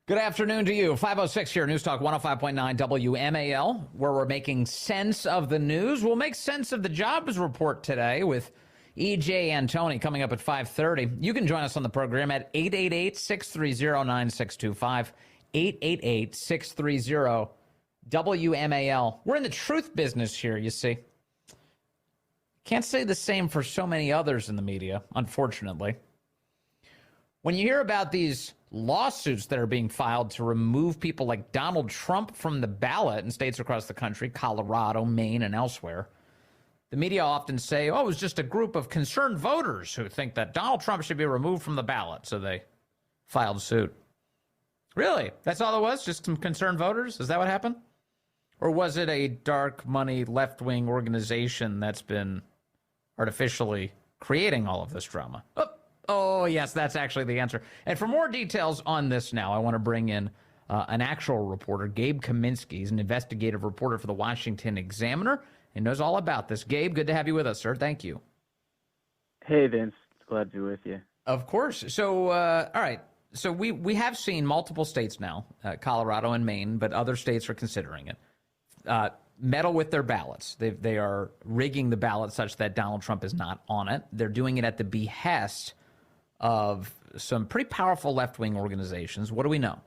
Good afternoon to you. 506 here, News Talk 105.9 WMAL, where we're making sense of the news. We'll make sense of the jobs report today with EJ Antoni coming up at 5:30. You can join us on the program at 888-630-9625, 888-630-WMAL. We're in the truth business here, you see. Can't say the same for so many others in the media, unfortunately. When you hear about these lawsuits that are being filed to remove people like Donald Trump from the ballot in states across the country, Colorado, Maine, and elsewhere, the media often say, oh, it was just a group of concerned voters who think that Donald Trump should be removed from the ballot, so they filed suit. Really? That's all it was? Just some concerned voters? Is that what happened? Or was it a dark money left-wing organization that's been artificially creating all of this drama? Oh, yes, that's actually the answer. And for more details on this now, I want to bring in an actual reporter, Gabe Kaminsky. He's an investigative reporter for the Washington Examiner and knows all about this. Gabe, good to have you with us, sir. Thank you. Hey, Vince. Glad to be with you. Of course. So, all right. So we have seen multiple states now, Colorado and Maine, but other states are considering it, meddle with their ballots. They are rigging the ballot such that Donald Trump is not on it. They're doing it at the behest of some pretty powerful left-wing organizations. What do we know?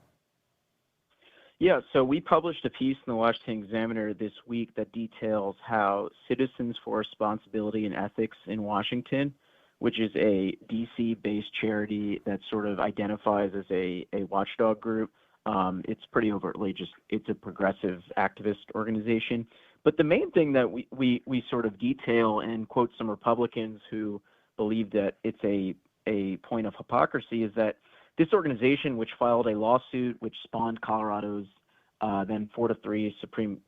Yeah, so we published a piece in the Washington Examiner this week that details how Citizens for Responsibility and Ethics in Washington, which is a DC-based charity that sort of identifies as a watchdog group. It's pretty overtly it's a progressive activist organization. But the main thing that we sort of detail and quote some Republicans who believe that it's a point of hypocrisy is that this organization, which filed a lawsuit which spawned Colorado's then 4-3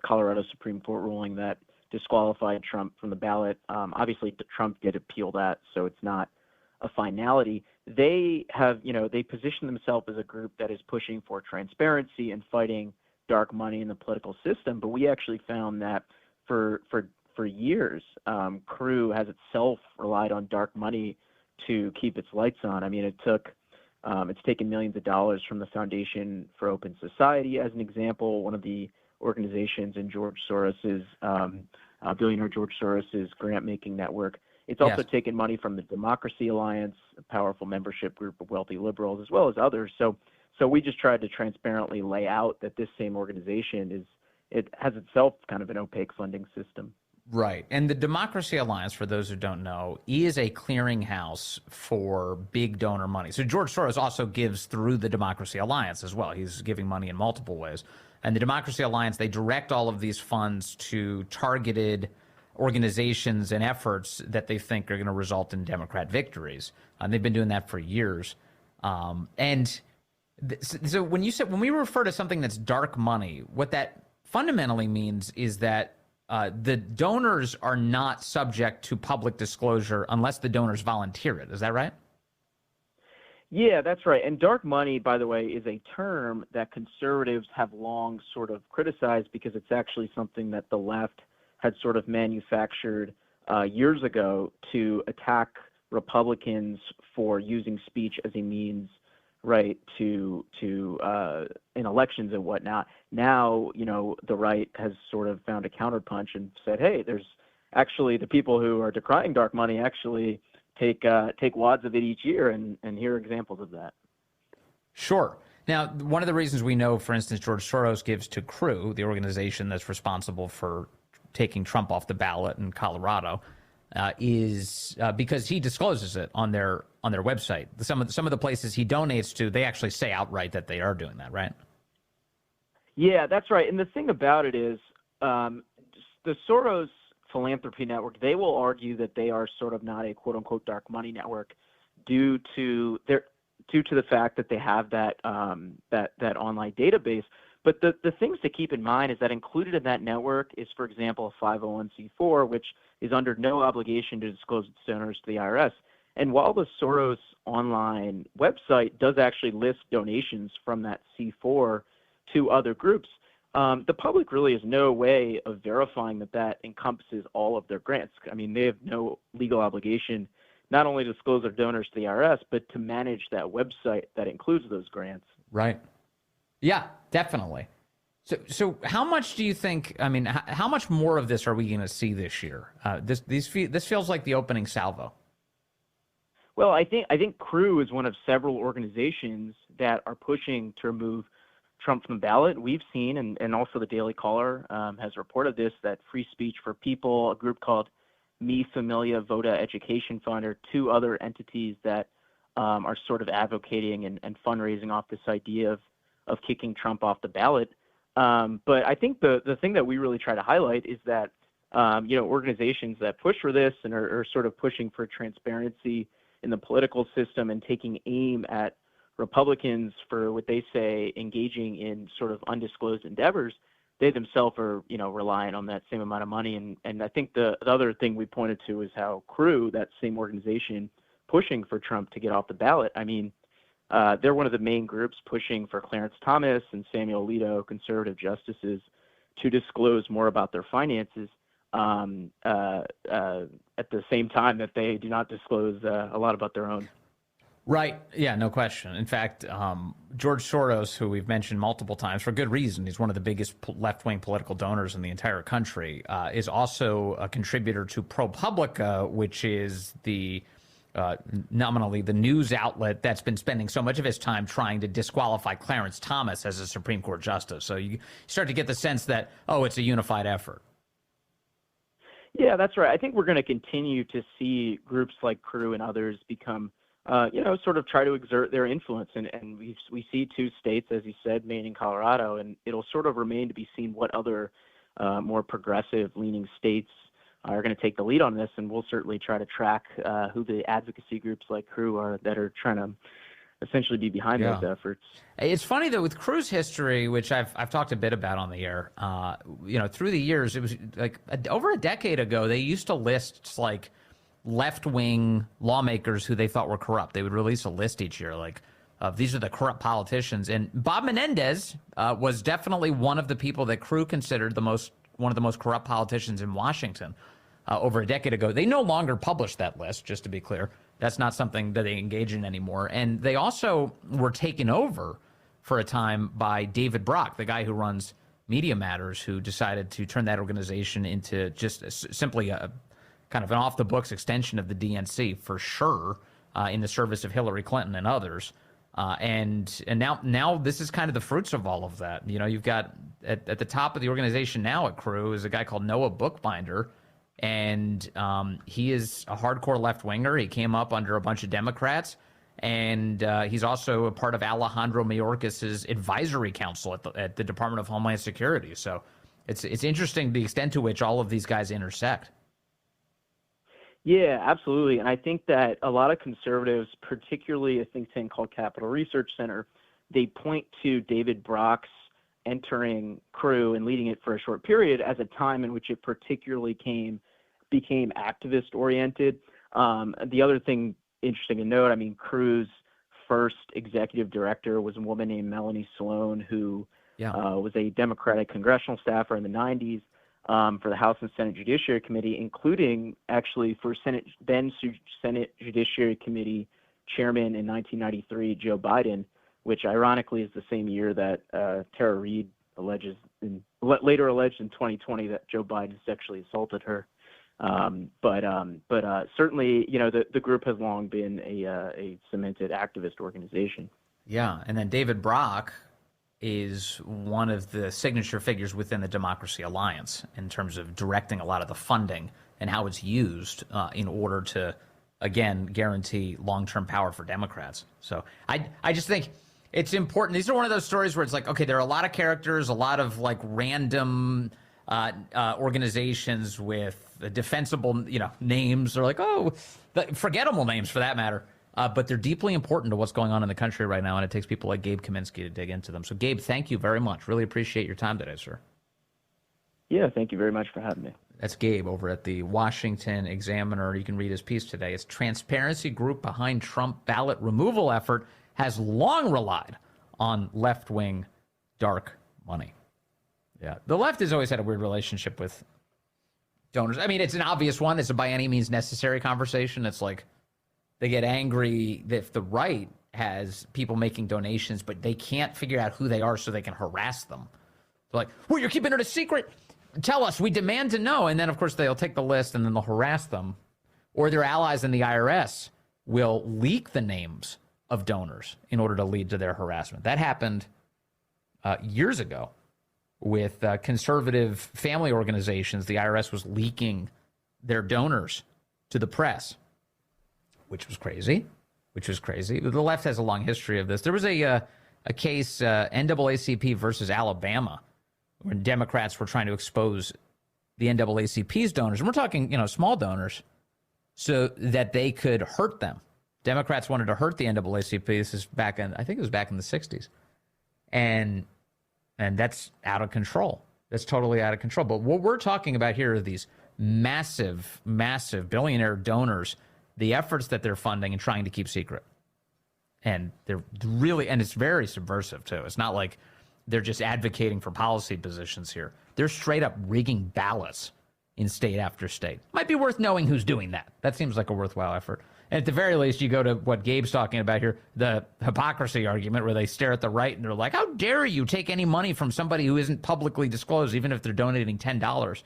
Colorado Supreme Court ruling that disqualified Trump from the ballot. Obviously, Trump did appeal that, so it's not a finality. They have, they position themselves as a group that is pushing for transparency and fighting dark money in the political system. But we actually found that for years, Crew has itself relied on dark money to keep its lights on. I mean, it's taken millions of dollars from the Foundation for Open Society, as an example, one of the organizations in billionaire George Soros's grant-making network. It's also taken money from the Democracy Alliance, a powerful membership group of wealthy liberals, as well as others. So we just tried to transparently lay out that this same organization has itself kind of an opaque funding system. Right. And the Democracy Alliance, for those who don't know, is a clearinghouse for big donor money. So George Soros also gives through the Democracy Alliance as well. He's giving money in multiple ways. And the Democracy Alliance, they direct all of these funds to targeted organizations and efforts that they think are going to result in Democrat victories. They've been doing that for years. So when we refer to something that's dark money, what that fundamentally means is that the donors are not subject to public disclosure unless the donors volunteer it. Is that right? Yeah, that's right. And dark money, by the way, is a term that conservatives have long sort of criticized because it's actually something that the left had sort of manufactured years ago to attack Republicans for using speech as a means, right, to in elections and whatnot. Now, the right has sort of found a counterpunch and said, hey, there's actually the people who are decrying dark money actually take wads of it each year, and here are examples of that. Sure. Now, one of the reasons we know, for instance, George Soros gives to Crew, the organization that's responsible for taking Trump off the ballot in Colorado, is because he discloses it on their website. Some of the places he donates to, they actually say outright that they are doing that, right? Yeah, that's right. And the thing about it is, the Soros Philanthropy Network, they will argue that they are sort of not a quote unquote dark money network due to the fact that they have that online database. But the things to keep in mind is that included in that network is, for example, a 501c4, which is under no obligation to disclose its donors to the IRS. And while the Soros online website does actually list donations from that C4 to other groups, the public really has no way of verifying that encompasses all of their grants. I mean, they have no legal obligation not only to disclose their donors to the IRS, but to manage that website that includes those grants. Right. Yeah, definitely. So how much do you think? I mean, how much more of this are we going to see this year? This feels like the opening salvo. Well, I think Crew is one of several organizations that are pushing to remove Trump from the ballot. We've seen, and also the Daily Caller has reported this, that Free Speech for People, a group called Mi Familia Vota Education Fund, are two other entities that are sort of advocating and fundraising off this idea of kicking Trump off the ballot. But I think the thing that we really try to highlight is that organizations that push for this and are sort of pushing for transparency in the political system and taking aim at Republicans for what they say engaging in sort of undisclosed endeavors, they themselves are, relying on that same amount of money. And I think the other thing we pointed to is how Crew, that same organization pushing for Trump to get off the ballot, I mean, they're one of the main groups pushing for Clarence Thomas and Samuel Alito, conservative justices, to disclose more about their finances at the same time that they do not disclose a lot about their own. Right. Yeah, no question. In fact, George Soros, who we've mentioned multiple times for good reason, he's one of the biggest left-wing political donors in the entire country, is also a contributor to ProPublica, which is the nominally the news outlet that's been spending so much of his time trying to disqualify Clarence Thomas as a Supreme Court justice. So you start to get the sense that, it's a unified effort. Yeah, that's right. I think we're going to continue to see groups like Crew and others become, sort of try to exert their influence. And we see two states, as you said, Maine and Colorado, and it'll sort of remain to be seen what other more progressive-leaning states are going to take the lead on this. And we'll certainly try to track who the advocacy groups like Crew are that are trying to essentially be behind those efforts. It's funny though, with Crew's history, which I've talked a bit about on the air, through the years, it was like over a decade ago, they used to list like left-wing lawmakers who they thought were corrupt. They would release a list each year, like these are the corrupt politicians. And Bob Menendez was definitely one of the people that Crew considered one of the most corrupt politicians in Washington over a decade ago. They no longer publish that list, just to be clear. That's not something that they engage in anymore. And they also were taken over for a time by David Brock, the guy who runs Media Matters, who decided to turn that organization into just simply a kind of an off-the-books extension of the DNC, for sure, in the service of Hillary Clinton and others. And now this is kind of the fruits of all of that. You've got at the top of the organization now at Crew is a guy called Noah Bookbinder, and he is a hardcore left-winger. He came up under a bunch of Democrats, and he's also a part of Alejandro Mayorkas's advisory council at the Department of Homeland Security. So it's interesting the extent to which all of these guys intersect. Yeah, absolutely. And I think that a lot of conservatives, particularly a think tank called Capital Research Center, they point to David Brock's entering Crew and leading it for a short period as a time in which it particularly became activist-oriented. The other thing interesting to note, I mean, Crew's first executive director was a woman named Melanie Sloan, who was a Democratic congressional staffer in the 90s for the House and Senate Judiciary Committee, including actually for Senate Judiciary Committee chairman in 1993, Joe Biden, which ironically is the same year that Tara Reid later alleged in 2020 that Joe Biden sexually assaulted her. But certainly, the group has long been a cemented activist organization. Yeah, and then David Brock is one of the signature figures within the Democracy Alliance in terms of directing a lot of the funding and how it's used in order to, again, guarantee long-term power for Democrats. So I just think it's important. These are one of those stories where it's like, okay, there are a lot of characters, a lot of like random organizations with defensible, names, or like, forgettable names for that matter. But they're deeply important to what's going on in the country right now, and it takes people like Gabe Kaminsky to dig into them. So, Gabe, thank you very much. Really appreciate your time today, sir. Yeah, thank you very much for having me. That's Gabe over at the Washington Examiner. You can read his piece today. It's transparency group behind Trump ballot removal effort has long relied on left-wing dark money. Yeah, the left has always had a weird relationship with donors. I mean, it's an obvious one. It's a by any means necessary conversation. It's like they get angry if the right has people making donations, but they can't figure out who they are so they can harass them. They're like, well, you're keeping it a secret. Tell us. We demand to know. And then, of course, they'll take the list and then they'll harass them. Or their allies in the IRS will leak the names of donors in order to lead to their harassment. That happened years ago with conservative family organizations. The IRS was leaking their donors to the press, which was crazy. The left has a long history of this. There was a case, NAACP versus Alabama, when Democrats were trying to expose the NAACP's donors. And we're talking, small donors, so that they could hurt them. Democrats wanted to hurt the NAACP. This is back in, I think it was back in the 60s. And that's out of control. That's totally out of control. But what we're talking about here are these massive, massive billionaire donors, the efforts that they're funding and trying to keep secret. And they're really, and it's very subversive too. It's not like they're just advocating for policy positions here. They're straight up rigging ballots in state after state. Might be worth knowing who's doing that. That seems like a worthwhile effort. And at the very least, you go to what Gabe's talking about here, the hypocrisy argument, where they stare at the right and they're like, how dare you take any money from somebody who isn't publicly disclosed, even if they're donating $10?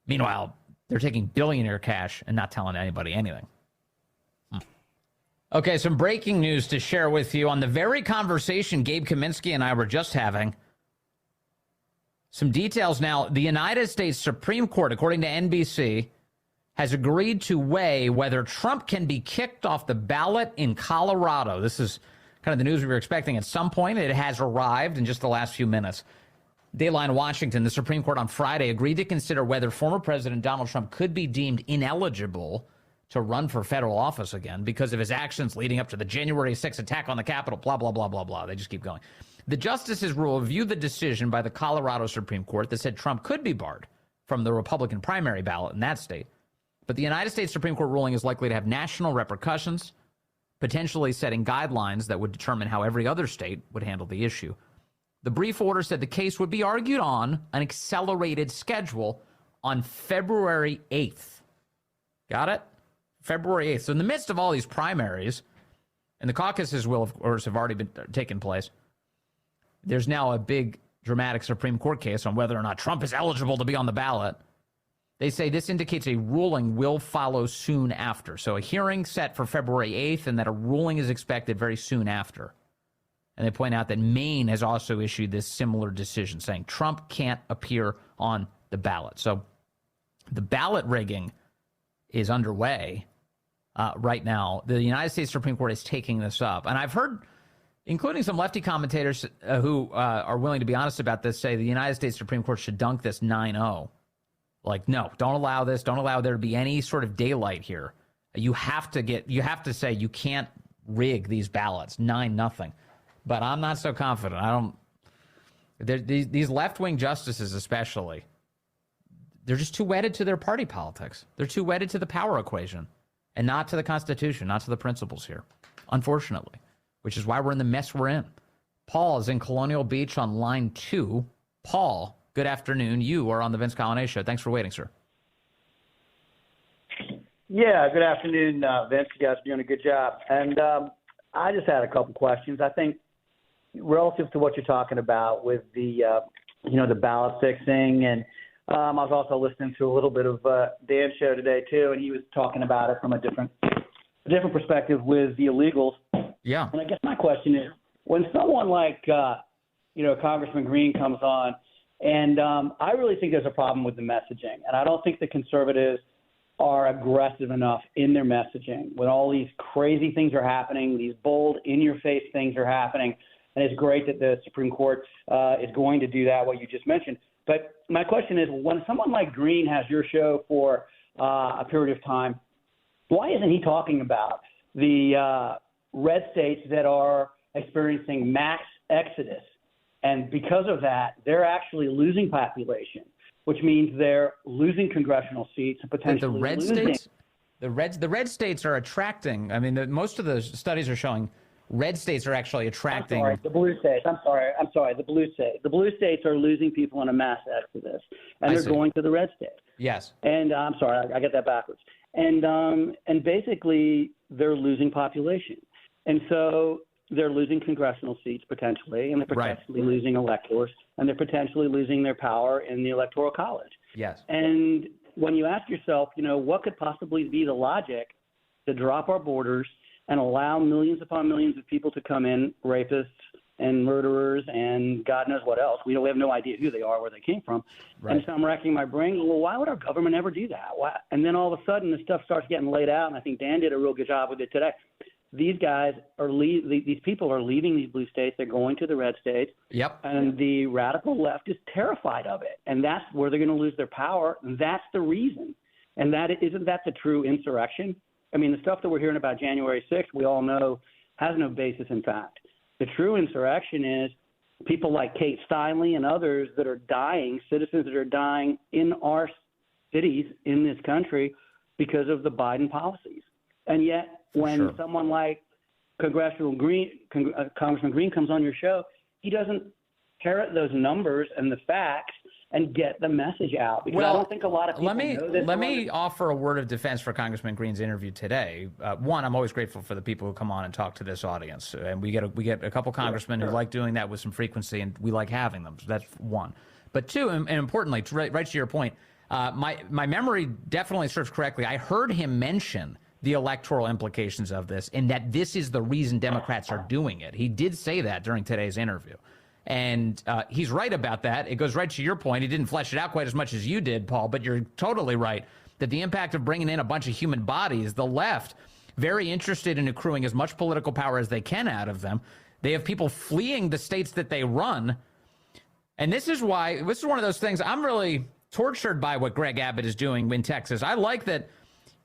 Meanwhile, they're taking billionaire cash and not telling anybody anything. Okay, some breaking news to share with you on the very conversation Gabe Kaminsky and I were just having. Some details now. The United States Supreme Court, according to NBC, has agreed to weigh whether Trump can be kicked off the ballot in Colorado. This is kind of the news we were expecting at some point. It has arrived in just the last few minutes. Dayline, Washington, the Supreme Court on Friday agreed to consider whether former President Donald Trump could be deemed ineligible to run for federal office again because of his actions leading up to the January 6th attack on the Capitol, blah, blah, blah, blah, blah. They just keep going. The justices will review the decision by the Colorado Supreme Court that said Trump could be barred from the Republican primary ballot in that state. But the United States Supreme Court ruling is likely to have national repercussions, potentially setting guidelines that would determine how every other state would handle the issue. The brief order said the case would be argued on an accelerated schedule on February 8th. Got it? February 8th. So in the midst of all these primaries, and the caucuses will, of course, have already been taken place, there's now a big, dramatic Supreme Court case on whether or not Trump is eligible to be on the ballot. They say this indicates a ruling will follow soon after. So a hearing set for February 8th, and that a ruling is expected very soon after. And they point out that Maine has also issued this similar decision saying Trump can't appear on the ballot. So the ballot rigging is underway right now. The United States Supreme Court is taking this up. And I've heard, including some lefty commentators who are willing to be honest about this, say the United States Supreme Court should dunk this 9-0. Like, no, don't allow this. Don't allow there to be any sort of daylight here. You have to say you can't rig these ballots 9-0. But I'm not so confident. These left-wing justices especially, they're just too wedded to their party politics. They're too wedded to the power equation and not to the Constitution, not to the principles here, unfortunately, which is why we're in the mess we're in. Paul is in Colonial Beach on line 2. Paul, good afternoon. You are on the Vince Coglianese Show. Thanks for waiting, sir. Yeah, good afternoon, Vince. You guys are doing a good job. And I just had a couple questions. I think relative to what you're talking about with the, the ballot fixing, and I was also listening to a little bit of Dan's show today too, and he was talking about it from a different perspective with the illegals. Yeah. And I guess my question is, when someone like, Congressman Green comes on, and I really think there's a problem with the messaging, and I don't think the conservatives are aggressive enough in their messaging when all these crazy things are happening, these bold, in-your-face things are happening. And it's great that the Supreme Court is going to do that, what you just mentioned. But my question is, when someone like Green has your show for a period of time, why isn't he talking about the red states that are experiencing mass exodus? And because of that, they're actually losing population, which means they're losing congressional seats and potentially losing. The red states are attracting. I mean, most of the studies are showing red states are actually attracting. The blue states. I'm sorry. The blue states. The blue states are losing people in a mass exodus, and they're going to the red states. Yes. And I'm sorry, I get that backwards. And basically, they're losing population. And so they're losing congressional seats potentially, and they're potentially losing electors, and they're potentially losing their power in the Electoral College. Yes. And when you ask yourself, what could possibly be the logic to drop our borders and allow millions upon millions of people to come in, rapists and murderers and God knows what else. We have no idea who they are, where they came from. Right. And so I'm racking my brain, well, why would our government ever do that? Why? And then all of a sudden the stuff starts getting laid out, and I think Dan did a real good job with it today. These guys these people are leaving these blue states. They're going to the red states. Yep. And the radical left is terrified of it. And that's where they're going to lose their power. And that's the reason. And isn't that the true insurrection? I mean, the stuff that we're hearing about January 6th, we all know has no basis in fact. The true insurrection is people like Kate Steinle and others that are dying, citizens that are dying in our cities in this country because of the Biden policies. And yet when someone like Congressman Green comes on your show, he doesn't parrot those numbers and the facts and get the message out. Because I don't think a lot of people know this. Let me offer a word of defense for Congressman Green's interview today. One, I'm always grateful for the people who come on and talk to this audience. And we get a couple congressmen who like doing that with some frequency, and we like having them. So that's one. But two, and importantly, right to your point, my memory definitely serves correctly. I heard him mention the electoral implications of this, and that this is the reason Democrats are doing it. He did say that during today's interview. And he's right about that. It goes right to your point. He didn't flesh it out quite as much as you did, Paul, but you're totally right that the impact of bringing in a bunch of human bodies, the left, very interested in accruing as much political power as they can out of them. They have people fleeing the states that they run. And this is one of those things I'm really tortured by what Greg Abbott is doing in Texas. I like that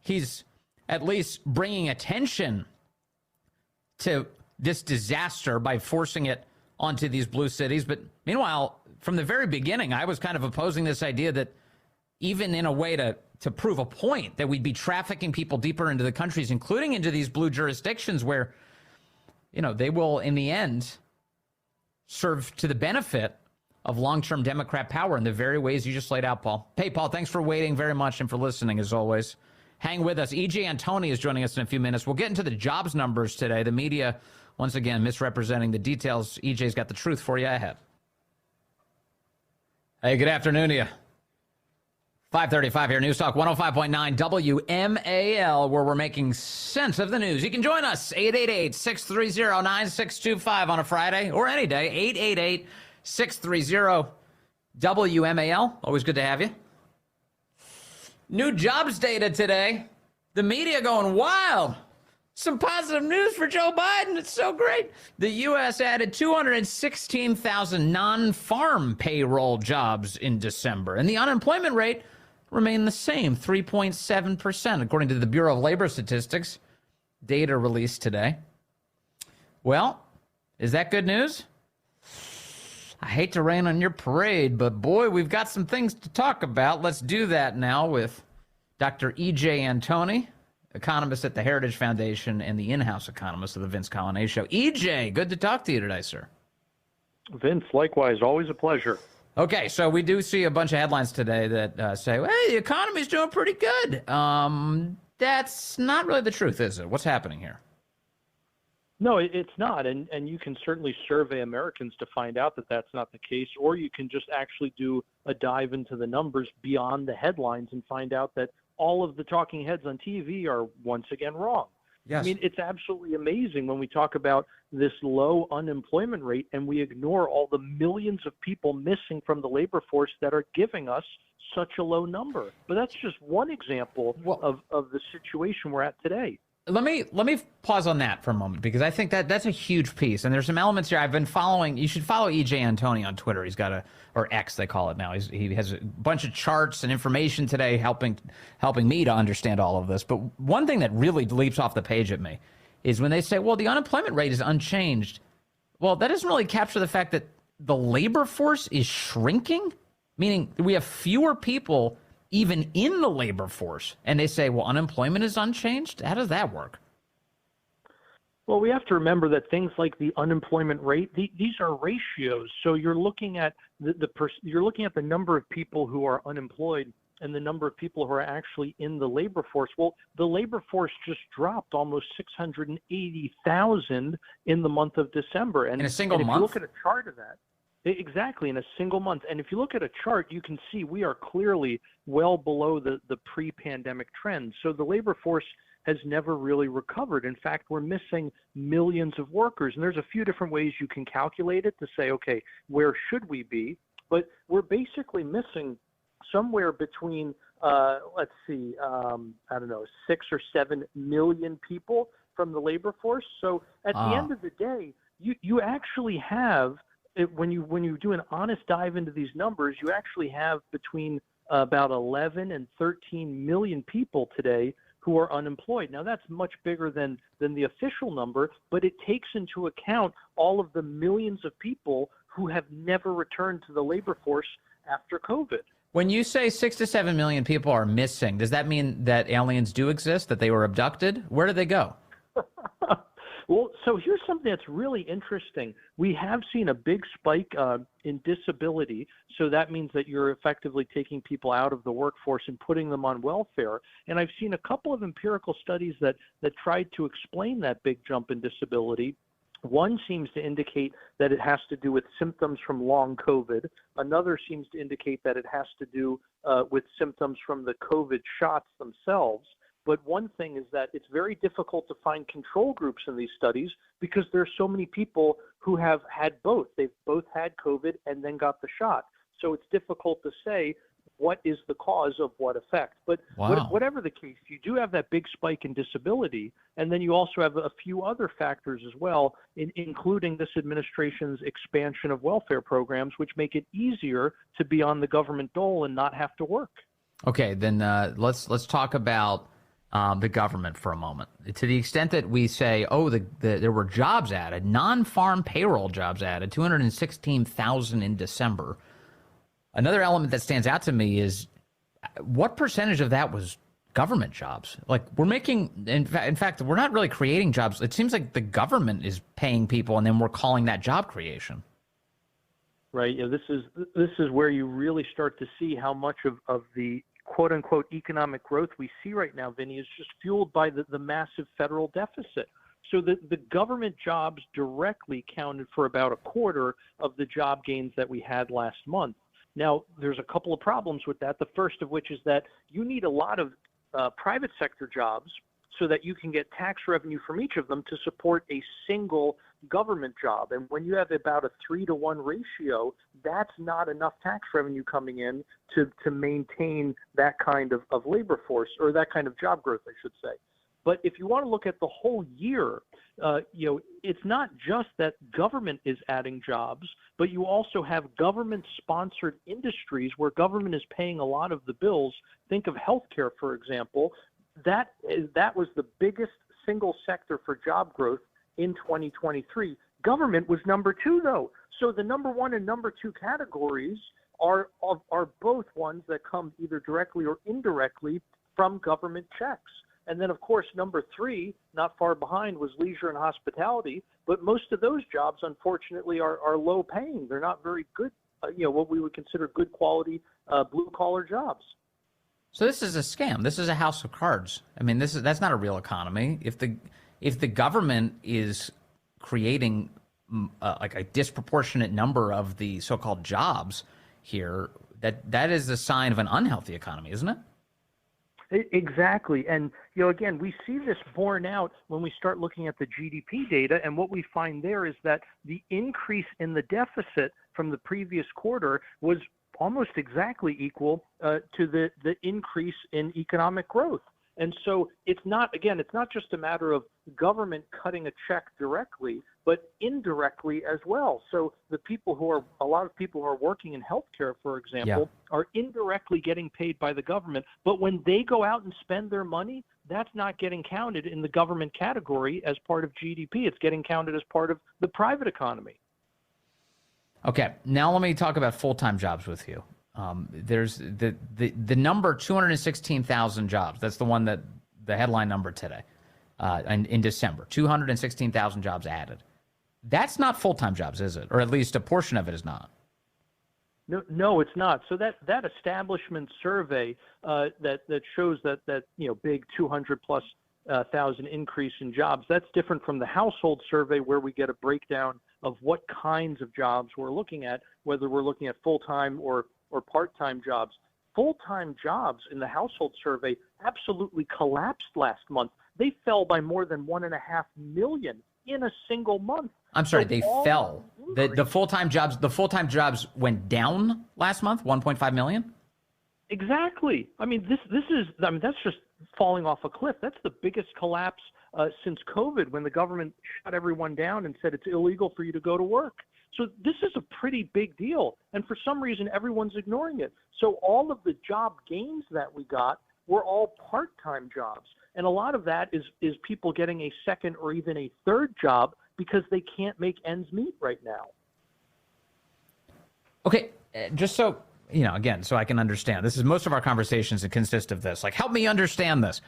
he's at least bringing attention to this disaster by forcing it onto these blue cities. But meanwhile, from the very beginning, I was kind of opposing this idea that even in a way to prove a point that we'd be trafficking people deeper into the countries, including into these blue jurisdictions where, they will in the end serve to the benefit of long-term Democrat power in the very ways you just laid out, Paul. Hey, Paul, thanks for waiting very much and for listening as always. Hang with us. EJ Antoni is joining us in a few minutes. We'll get into the jobs numbers today. The media, once again, misrepresenting the details. EJ's got the truth for you ahead. Hey, good afternoon to you. 5:35 here, News Talk 105.9 WMAL, where we're making sense of the news. You can join us, 888-630-9625 on a Friday or any day, 888-630-WMAL. Always good to have you. New jobs data today. The media going wild. Some positive news for Joe Biden. It's so great. The U.S. added 216,000 non-farm payroll jobs in December, and the unemployment rate remained the same, 3.7%, according to the Bureau of Labor Statistics data released today. Well, is that good news? I hate to rain on your parade, but boy, we've got some things to talk about. Let's do that now with Dr. EJ Antoni, economist at the Heritage Foundation and the in-house economist of the Vince Coglianese Show. EJ, good to talk to you today, sir. Vince, likewise, always a pleasure. Okay, so we do see a bunch of headlines today that say, hey, the economy's doing pretty good. That's not really the truth, is it? What's happening here? No, it's not, and you can certainly survey Americans to find out that that's not the case, or you can just actually do a dive into the numbers beyond the headlines and find out that all of the talking heads on TV are once again wrong. Yes. I mean, it's absolutely amazing when we talk about this low unemployment rate and we ignore all the millions of people missing from the labor force that are giving us such a low number. But that's just one example of the situation we're at today. Let me pause on that for a moment, because I think that's a huge piece. And there's some elements here I've been following. You should follow EJ Antoni on Twitter. He's got or X they call it now. He has a bunch of charts and information today helping me to understand all of this. But one thing that really leaps off the page at me is when they say, well, the unemployment rate is unchanged. Well, that doesn't really capture the fact that the labor force is shrinking, meaning we have fewer people even in the labor force. And they say, well, unemployment is unchanged? How does that work? Well, we have to remember that things like the unemployment rate, these are ratios. So you're looking at you're looking at the number of people who are unemployed and the number of people who are actually in the labor force. Well, the labor force just dropped almost 680,000 in the month of December. And in a single month? If you look at a chart of that, exactly, in a single month. And if you look at a chart, you can see we are clearly well below the pre-pandemic trend. So the labor force has never really recovered. In fact, we're missing millions of workers. And there's a few different ways you can calculate it to say, okay, where should we be? But we're basically missing somewhere between, I don't know, 6 or 7 million people from the labor force. So at the end of the day, you actually have, when you do an honest dive into these numbers, you actually have between about 11 and 13 million people today who are unemployed. Now, that's much bigger than the official number, but it takes into account all of the millions of people who have never returned to the labor force after COVID. When you say 6 to 7 million people are missing, does that mean that aliens do exist, that they were abducted? Where did they go? Well, so here's something that's really interesting. We have seen a big spike in disability. So that means that you're effectively taking people out of the workforce and putting them on welfare. And I've seen a couple of empirical studies that tried to explain that big jump in disability. One seems to indicate that it has to do with symptoms from long COVID. Another seems to indicate that it has to do with symptoms from the COVID shots themselves. But one thing is that it's very difficult to find control groups in these studies because there are so many people who have had both. They've both had COVID and then got the shot. So it's difficult to say what is the cause of what effect. But whatever the case, you do have that big spike in disability, and then you also have a few other factors as well, including this administration's expansion of welfare programs, which make it easier to be on the government dole and not have to work. Okay, then let's talk about the government for a moment. To the extent that we say, there were jobs added, non-farm payroll jobs added, 216,000 in December. Another element that stands out to me is what percentage of that was government jobs? Like we're making, in fact, we're not really creating jobs. It seems like the government is paying people and then we're calling that job creation. Right. Yeah, this is where you really start to see how much of the quote unquote economic growth we see right now, Vinny, is just fueled by the massive federal deficit. So the government jobs directly counted for about a quarter of the job gains that we had last month. Now, there's a couple of problems with that. The first of which is that you need a lot of private sector jobs so that you can get tax revenue from each of them to support a single government job. And when you have about a 3-to-1 ratio, that's not enough tax revenue coming in to maintain that kind of labor force, or that kind of job growth, I should say. But if you want to look at the whole year, it's not just that government is adding jobs, but you also have government-sponsored industries where government is paying a lot of the bills. Think of healthcare, for example. That was the biggest single sector for job growth in 2023. Government was number 2, though. So the number 1 and number 2 categories are both ones that come either directly or indirectly from government checks. And then, of course, number 3, not far behind, was leisure and hospitality. But most of those jobs, unfortunately, are low paying. They're not very good, what we would consider good quality blue collar jobs. So this is a scam. This is a house of cards. I mean, that's not a real economy. If the government is creating like a disproportionate number of the so-called jobs here, that is a sign of an unhealthy economy, isn't it? Exactly. And, again, we see this borne out when we start looking at the GDP data. And what we find there is that the increase in the deficit from the previous quarter was almost exactly equal to the increase in economic growth. And so it's not just a matter of government cutting a check directly, but indirectly as well. So a lot of people who are working in healthcare, for example, are indirectly getting paid by the government. But when they go out and spend their money, that's not getting counted in the government category as part of GDP. It's getting counted as part of the private economy. Okay, now let me talk about full-time jobs with you. There's the number 216,000 jobs. That's the one that the headline number today, in December. 216,000 jobs added. That's not full-time jobs, is it? Or at least a portion of it is not. No, it's not. So that establishment survey that shows that big 200 plus thousand increase in jobs, that's different from the household survey where we get a breakdown of what kinds of jobs we're looking at, whether we're looking at full-time or part-time jobs. Full-time jobs in the household survey absolutely collapsed last month. They fell by more than 1.5 million in a single month. I'm sorry, they fell. The full-time jobs went down last month, 1.5 million? Exactly. I mean, that's just falling off a cliff. That's the biggest collapse since COVID, when the government shut everyone down and said it's illegal for you to go to work. So this is a pretty big deal. And for some reason, everyone's ignoring it. So all of the job gains that we got were all part-time jobs. And a lot of that is people getting a second or even a third job because they can't make ends meet right now. Okay, just so, again, so I can understand. This is most of our conversations that consist of this. Like, help me understand this.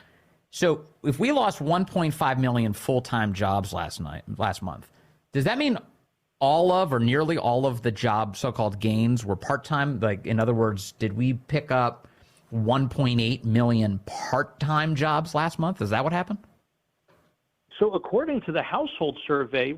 So if we lost 1.5 million full-time jobs last month, does that mean all of or nearly all of the job so-called gains were part-time? Like, in other words, did we pick up 1.8 million part-time jobs last month? Is that what happened? So according to the household survey,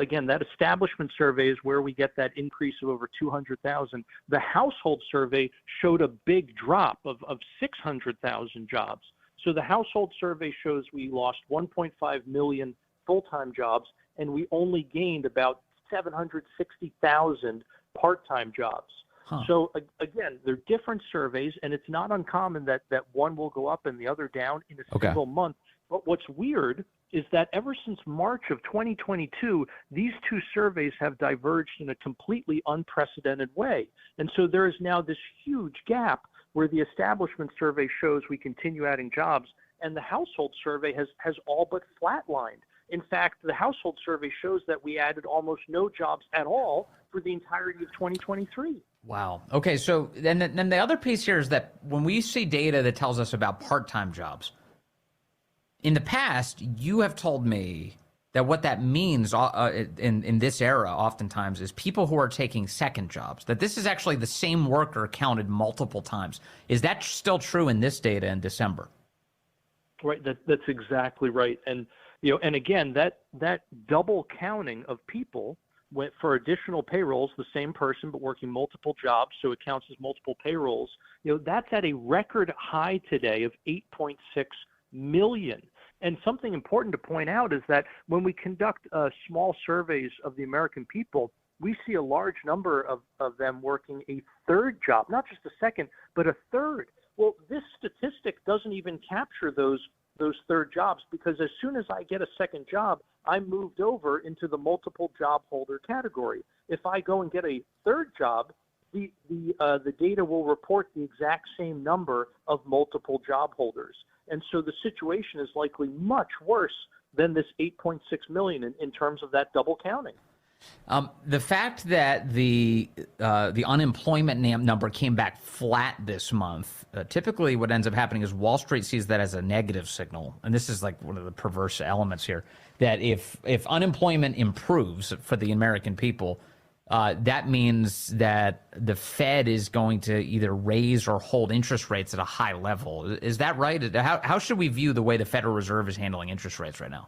again, that establishment survey is where we get that increase of over 200,000. The household survey showed a big drop of 600,000 jobs. So the household survey shows we lost 1.5 million full-time jobs, and we only gained about 760,000 part-time jobs. Huh. So again, they're different surveys, and it's not uncommon that one will go up and the other down in a single month. But what's weird is that ever since March of 2022, these two surveys have diverged in a completely unprecedented way. And so there is now this huge gap where the establishment survey shows we continue adding jobs, and the household survey has all but flatlined. In fact, the household survey shows that we added almost no jobs at all for the entirety of 2023. Wow. Okay, so then the other piece here is that when we see data that tells us about part-time jobs, in the past, you have told me that what that means in this era oftentimes is people who are taking second jobs, that this is actually the same worker counted multiple times. Is that still true in this data in December? Right, that's exactly right. And and again, that double counting of people went for additional payrolls, the same person but working multiple jobs, so it counts as multiple payrolls. That's at a record high today of 8.6 million. And something important to point out is that when we conduct small surveys of the American people, we see a large number of them working a third job, not just a second, but a third. Well, this statistic doesn't even capture those third jobs, because as soon as I get a second job, I'm moved over into the multiple job holder category. If I go and get a third job, the data will report the exact same number of multiple job holders. And so the situation is likely much worse than this 8.6 million in terms of that double counting. The fact that the unemployment number came back flat this month, typically what ends up happening is Wall Street sees that as a negative signal. And this is like one of the perverse elements here, that if unemployment improves for the American people, that means that the Fed is going to either raise or hold interest rates at a high level. Is that right? How should we view the way the Federal Reserve is handling interest rates right now?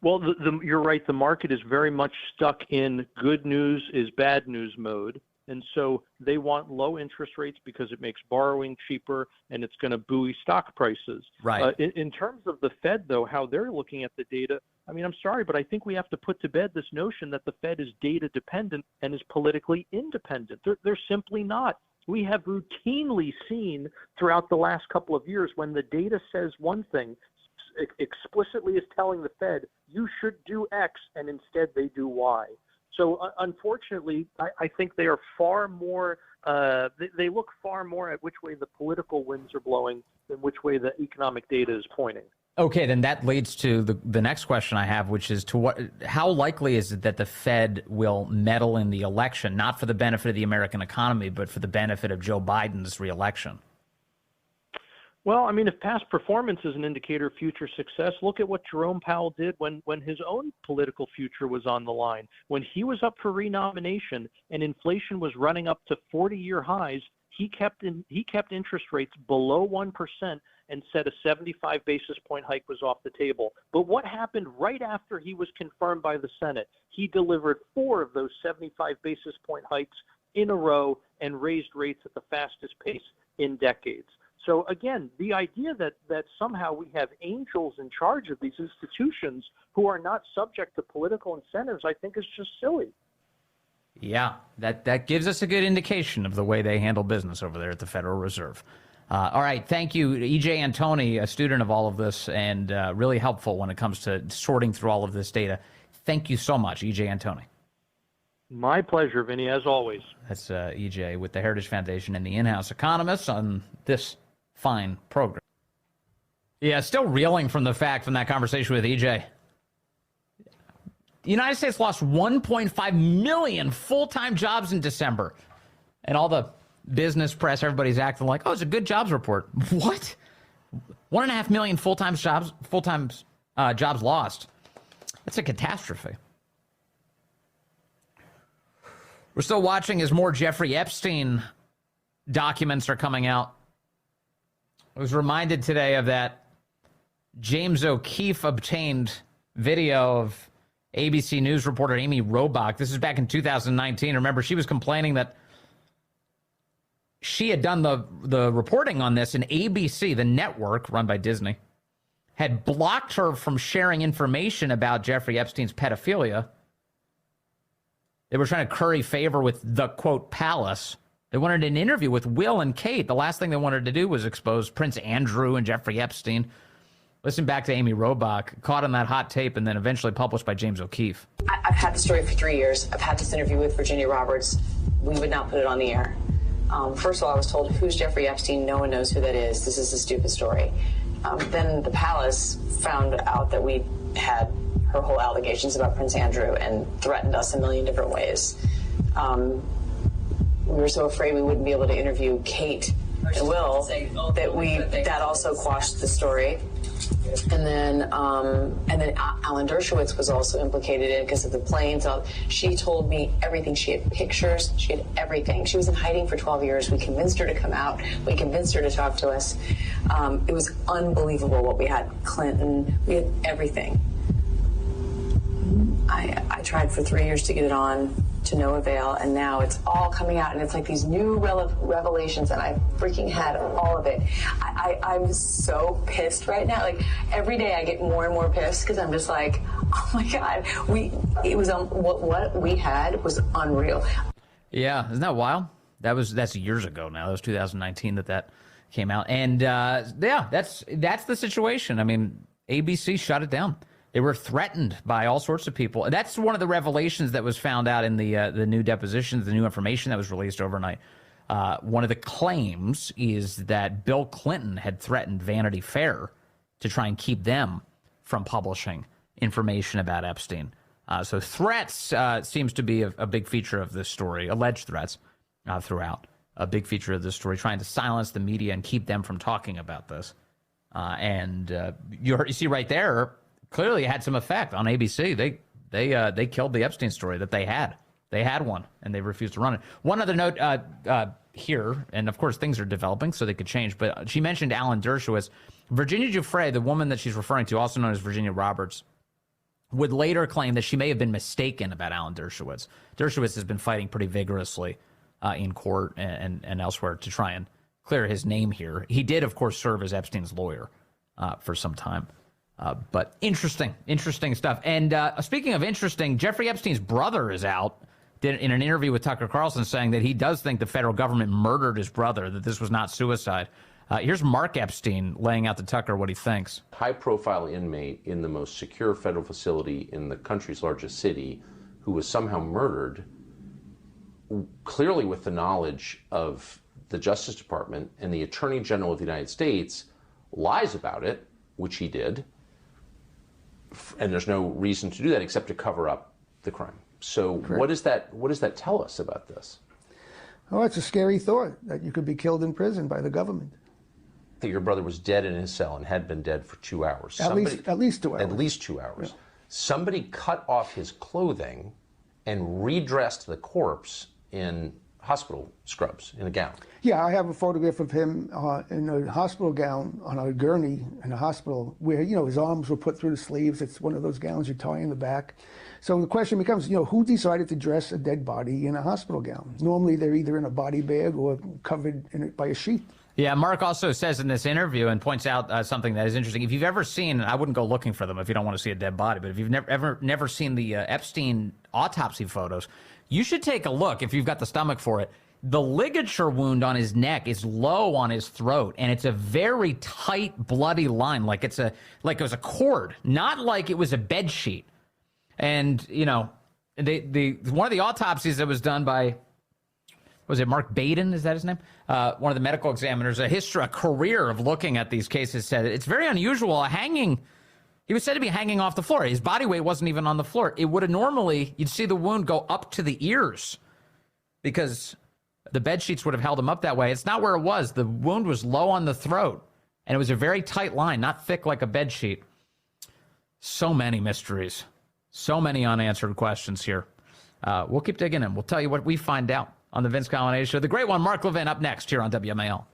Well, you're right. The market is very much stuck in good news is bad news mode. And so they want low interest rates because it makes borrowing cheaper and it's going to buoy stock prices. Right. In terms of the Fed, though, how they're looking at the data, I mean, I'm sorry, but I think we have to put to bed this notion that the Fed is data dependent and is politically independent. They're simply not. We have routinely seen throughout the last couple of years when the data says one thing, explicitly is telling the Fed, you should do X, and instead they do Y. So unfortunately, I think they are far more, they look far more at which way the political winds are blowing than which way the economic data is pointing. Okay, then that leads to the next question I have, which is how likely is it that the Fed will meddle in the election, not for the benefit of the American economy, but for the benefit of Joe Biden's reelection? Well, I mean, if past performance is an indicator of future success, look at what Jerome Powell did when his own political future was on the line. When he was up for renomination and inflation was running up to 40-year highs, he kept interest rates below 1% and said a 75 basis point hike was off the table. But what happened right after he was confirmed by the Senate? He delivered 4 of those 75 basis point hikes in a row and raised rates at the fastest pace in decades. So again, the idea that somehow we have angels in charge of these institutions who are not subject to political incentives, I think is just silly. Yeah, that gives us a good indication of the way they handle business over there at the Federal Reserve. All right, thank you, EJ Antoni, a student of all of this and really helpful when it comes to sorting through all of this data. Thank you so much, EJ Antoni. My pleasure, Vinny, as always. That's EJ with the Heritage Foundation and the in-house economist on this fine program. Yeah, still reeling from the fact from that conversation with EJ. The United States lost 1.5 million full-time jobs in December. And all the business press, everybody's acting like, oh, it's a good jobs report. What? 1.5 million full-time jobs lost. That's a catastrophe. We're still watching as more Jeffrey Epstein documents are coming out. I was reminded today of that James O'Keefe obtained video of ABC News reporter Amy Robach. This is back in 2019. Remember, she was complaining that she had done the reporting on this, and ABC, the network run by Disney, had blocked her from sharing information about Jeffrey Epstein's pedophilia. They were trying to curry favor with the, quote, palace. They wanted an interview with Will and Kate. The last thing they wanted to do was expose Prince Andrew and Jeffrey Epstein. Listen back to Amy Robach, caught on that hot tape and then eventually published by James O'Keefe. I've had the story for 3 years. I've had this interview with Virginia Roberts. We would not put it on the air. First of all, I was told, who's Jeffrey Epstein? No one knows who that is. This is a stupid story. Then the palace found out that we had her whole allegations about Prince Andrew and threatened us a million different ways. We were so afraid we wouldn't be able to interview Kate and Will that also quashed the story. And then Alan Dershowitz was also implicated in it because of the planes. She told me everything. She had pictures. She had everything. She was in hiding for 12 years. We convinced her to come out. We convinced her to talk to us. It was unbelievable what we had. Clinton. We had everything. I tried for 3 years to get it on, to no avail, and now it's all coming out, and it's like these new revelations, and I freaking had all of it. I'm so pissed right now. Like, every day I get more and more pissed because I'm just like, oh my God, what we had was unreal. Yeah, isn't that wild? That's years ago now. That was 2019 that came out, and yeah, that's the situation. I mean, ABC shut it down. They were threatened by all sorts of people. That's one of the revelations that was found out in the new depositions, the new information that was released overnight. One of the claims is that Bill Clinton had threatened Vanity Fair to try and keep them from publishing information about Epstein. So threats seems to be a big feature of this story, alleged threats throughout. A big feature of this story, trying to silence the media and keep them from talking about this. You see right there, clearly it had some effect on ABC. They killed the Epstein story that they had. They had one, and they refused to run it. One other note here, and of course things are developing, so they could change, but she mentioned Alan Dershowitz. Virginia Giuffre, the woman that she's referring to, also known as Virginia Roberts, would later claim that she may have been mistaken about Alan Dershowitz. Dershowitz has been fighting pretty vigorously in court and elsewhere to try and clear his name here. He did, of course, serve as Epstein's lawyer for some time. But interesting stuff. And speaking of interesting, Jeffrey Epstein's brother is out in an interview with Tucker Carlson saying that he does think the federal government murdered his brother, that this was not suicide. Here's Mark Epstein laying out to Tucker what he thinks. High-profile inmate in the most secure federal facility in the country's largest city who was somehow murdered, clearly with the knowledge of the Justice Department, and the Attorney General of the United States lies about it, which he did. And there's no reason to do that except to cover up the crime. So Correct. What does that tell us about this? Oh, it's a scary thought that you could be killed in prison by the government. that your brother was dead in his cell and had been dead for 2 hours. At least 2 hours. At least 2 hours. Yeah. Somebody cut off his clothing and redressed the corpse in hospital scrubs, in a gown. Yeah, I have a photograph of him in a hospital gown on a gurney in a hospital where, his arms were put through the sleeves. It's one of those gowns you tie in the back. So the question becomes, who decided to dress a dead body in a hospital gown? Normally they're either in a body bag or covered in it by a sheet. Yeah, Mark also says in this interview and points out something that is interesting. If you've ever seen, I wouldn't go looking for them if you don't want to see a dead body, but if you've never seen the Epstein autopsy photos, you should take a look if you've got the stomach for it. The ligature wound on his neck is low on his throat, and it's a very tight, bloody line, like it was a cord, not like it was a bed sheet. And one of the autopsies that was done by, was it Mark Baden? Is that his name? One of the medical examiners, a career of looking at these cases, said it's very unusual. He was said to be hanging off the floor. His body weight wasn't even on the floor. It would have normally, you'd see the wound go up to the ears because the bed sheets would have held him up that way. It's not where it was. The wound was low on the throat, and it was a very tight line, not thick like a bed sheet. So many mysteries, so many unanswered questions here. We'll keep digging in. We'll tell you what we find out on the Vince Coglianese Show. The great one, Mark Levin, up next here on WMAL.